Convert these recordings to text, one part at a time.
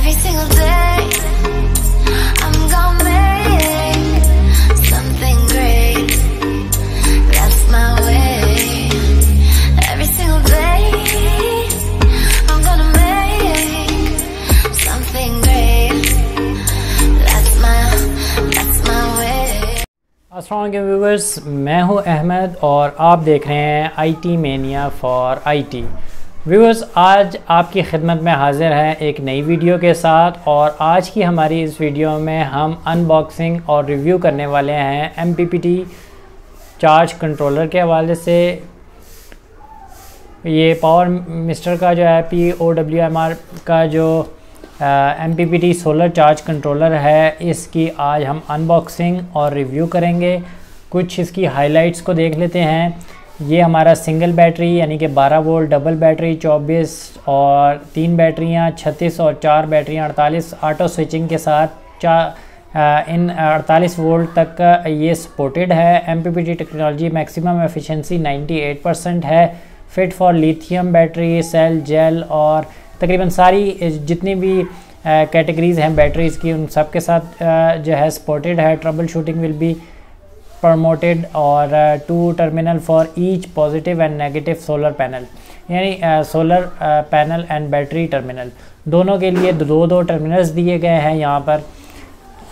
Every single day I'm gonna make something great. That's my way. Every single day I'm gonna make something great. That's my way. अस्सलाम वालेकुम viewers, मैं हूं अहमद और आप देख रहे हैं IT Mania for IT। Viewers, आज आपकी खिदमत में हाज़िर हैं एक नई वीडियो के साथ। और आज की हमारी इस वीडियो में हम अनबॉक्सिंग और रिव्यू करने वाले हैं MPPT चार्ज कंट्रोलर के हवाले से। ये पावर मिस्टर का जो है POWMR का जो MPPT सोलर चार्ज कंट्रोलर है, इसकी आज हम अनबॉक्सिंग और रिव्यू करेंगे। कुछ इसकी हाइलाइट्स को देख लेते हैं। ये हमारा सिंगल बैटरी यानी कि 12 वोल्ट, डबल बैटरी 24 और 3 बैटरियाँ 36 और 4 बैटरियाँ 48 ऑटो स्विचिंग के साथ इन 48 वोल्ट तक ये सपोर्टेड है। MPPT टेक्नोलॉजी मैक्सिमम एफिशिएंसी 98% है। Fit for lithium battery cell gel और तकरीबन सारी जितनी भी कैटेगरीज़ हैं बैटरीज़ की, उन सब के साथ जो है सपोर्टेड है। Troubleshooting will be promoted और 2 terminal for each positive and negative solar panel, यानी solar panel and battery terminal दोनों के लिए दो टर्मिनल्स दिए गए हैं यहाँ पर।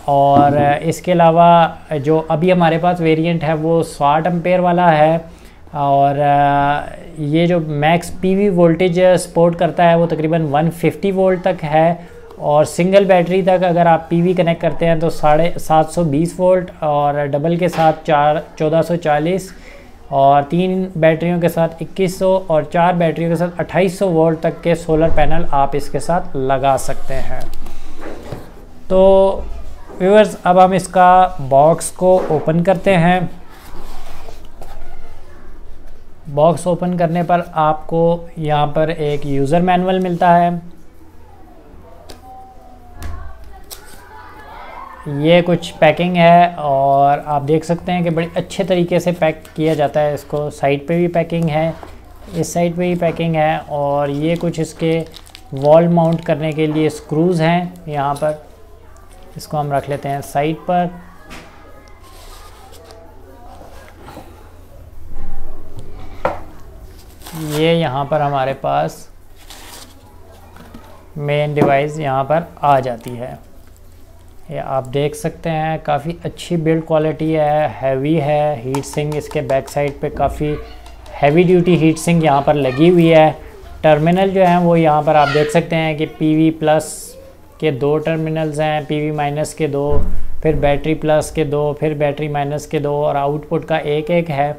और इसके अलावा जो अभी हमारे पास वेरिएंट है वो 60 एम्पेयर वाला है। और ये जो मैक्स PV वोल्टेज सपोर्ट करता है वो तकरीबन 150 वोल्ट तक है। और सिंगल बैटरी तक अगर आप PV कनेक्ट करते हैं तो 720 वोल्ट, और डबल के साथ 1440, और 3 बैटरियों के साथ 2100 और 4 बैटरियों के साथ 2800 वोल्ट तक के सोलर पैनल आप इसके साथ लगा सकते हैं। तो व्यूअर्स, अब हम इसका बॉक्स को ओपन करते हैं। बॉक्स ओपन करने पर आपको यहाँ पर एक यूज़र मैनुअल मिलता है। ये कुछ पैकिंग है और आप देख सकते हैं कि बड़ी अच्छे तरीके से पैक किया जाता है इसको। साइड पे भी पैकिंग है, इस साइड पे भी पैकिंग है। और ये कुछ इसके वॉल माउंट करने के लिए स्क्रूज़ हैं यहाँ पर। इसको हम रख लेते हैं साइड पर। ये यहाँ पर हमारे पास मेन डिवाइस यहाँ पर आ जाती है। ये आप देख सकते हैं काफ़ी अच्छी बिल्ड क्वालिटी है, हैवी है। हीट सिंक इसके बैक साइड पे काफ़ी हैवी ड्यूटी हीट सिंक यहाँ पर लगी हुई है। टर्मिनल जो हैं वो यहाँ पर आप देख सकते हैं कि PV प्लस के 2 टर्मिनल्स हैं, PV माइनस के 2, फिर बैटरी प्लस के 2, फिर बैटरी माइनस के 2, और आउटपुट का एक है।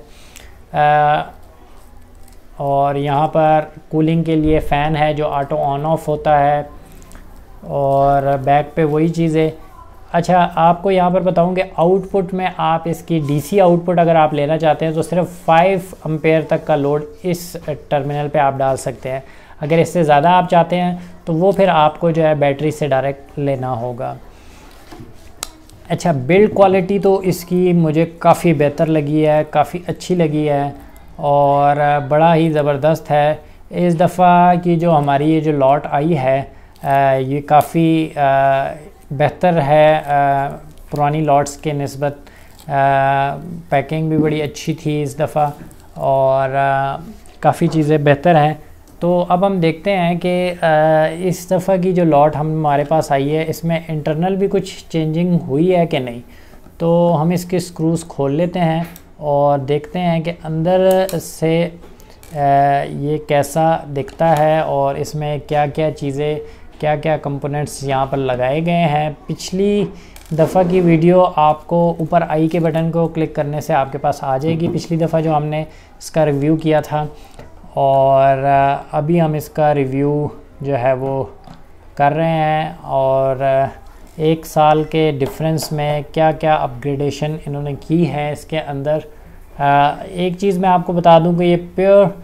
और यहाँ पर कूलिंग के लिए फ़ैन है जो ऑटो ऑन ऑफ होता है। और बैक पे वही चीज़ें। अच्छा, आपको यहाँ पर बताऊँ कि आउटपुट में आप इसकी DC आउटपुट अगर आप लेना चाहते हैं तो सिर्फ 5 एम्पेयर तक का लोड इस टर्मिनल पे आप डाल सकते हैं। अगर इससे ज़्यादा आप चाहते हैं तो वो फिर आपको जो है बैटरी से डायरेक्ट लेना होगा। अच्छा, बिल्ड क्वालिटी तो इसकी मुझे काफ़ी बेहतर लगी है, काफ़ी अच्छी लगी है और बड़ा ही ज़बरदस्त है। इस दफ़ा की जो हमारी ये जो लॉट आई है ये काफ़ी बेहतर है पुरानी लॉट्स के निस्बत। पैकिंग भी बड़ी अच्छी थी इस दफ़ा और काफ़ी चीज़ें बेहतर हैं। तो अब हम देखते हैं कि इस दफ़ा की जो लॉट हमारे पास आई है इसमें इंटरनल भी कुछ चेंजिंग हुई है कि नहीं। तो हम इसके स्क्रूज़ खोल लेते हैं और देखते हैं कि अंदर से ये कैसा दिखता है और इसमें क्या क्या चीज़ें, क्या क्या कंपोनेंट्स यहाँ पर लगाए गए हैं। पिछली दफ़ा की वीडियो आपको ऊपर आई के बटन को क्लिक करने से आपके पास आ जाएगी, पिछली दफ़ा जो हमने इसका रिव्यू किया था। और अभी हम इसका रिव्यू जो है वो कर रहे हैं और 1 साल के डिफरेंस में क्या क्या अपग्रेडेशन इन्होंने की है इसके अंदर। एक चीज़ मैं आपको बता दूं कि ये प्योर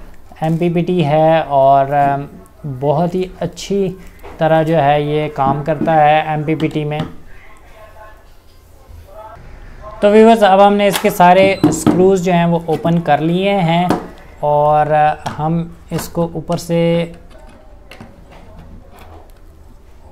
MPPT है और बहुत ही अच्छी तरह जो है ये काम करता है MPPT में। तो व्यूअर्स, अब हमने इसके सारे स्क्रूज़ जो हैं वो ओपन कर लिए हैं और हम इसको ऊपर से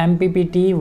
MPPT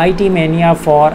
IT Mania for